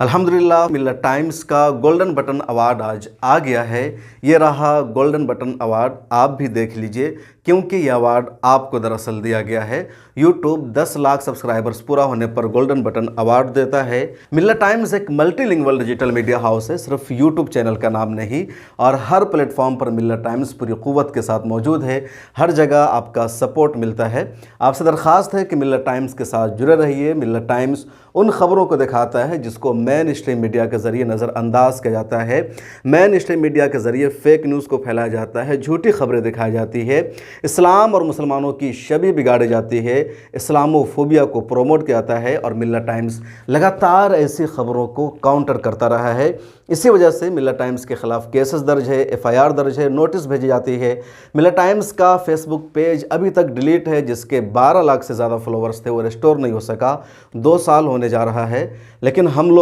अल्हम्दुलिल्लाह मिल्लत टाइम्स का golden button award आज आ गया है। ये रहा गोल्डन बटन अवार्ड, आप भी देख लीजिए क्योंकि यह अवार्ड आपको दरअसल दिया गया है। यूट्यूब 10 लाख सब्सक्राइबर्स पूरा होने पर गोल्डन बटन अवार्ड देता है। मिल्लत टाइम्स एक मल्टीलिंगुअल डिजिटल मीडिया हाउस है, सिर्फ यूट्यूब चैनल का नाम नहीं, और हर प्लेटफॉर्म पर मिल्लत टाइम्स पूरी क़ुव्वत के साथ मौजूद है। हर जगह आपका सपोर्ट मिलता है। आपसे दरख्वास्त है कि मिल्लत टाइम्स के साथ जुड़े रहिए। मिल्लत टाइम्स उन खबरों को दिखाता है जिसको मेन स्ट्रीम मीडिया के ज़रिए नज़रअंदाज किया जाता है। मेन स्ट्रीम मीडिया के ज़रिए फेक न्यूज़ को फैलाया जाता है, झूठी खबरें दिखाई जाती है, इस्लाम और मुसलमानों की छवि बिगाड़ी जाती है, इस्लामोफोबिया को प्रोमोट किया जाता है, और मिल्लत टाइम्स लगातार ऐसी खबरों को काउंटर करता रहा है। इसी वजह से मिल्लत टाइम्स के ख़िलाफ़ केसेस दर्ज है, FIR दर्ज है, नोटिस भेजी जाती है। मिल्लत टाइम्स का फेसबुक पेज अभी तक डिलीट है, जिसके 12 लाख से ज़्यादा फॉलोवर्स थे, वो रिस्टोर नहीं हो सका। 2 साल होने जा रहा है, लेकिन हम लोग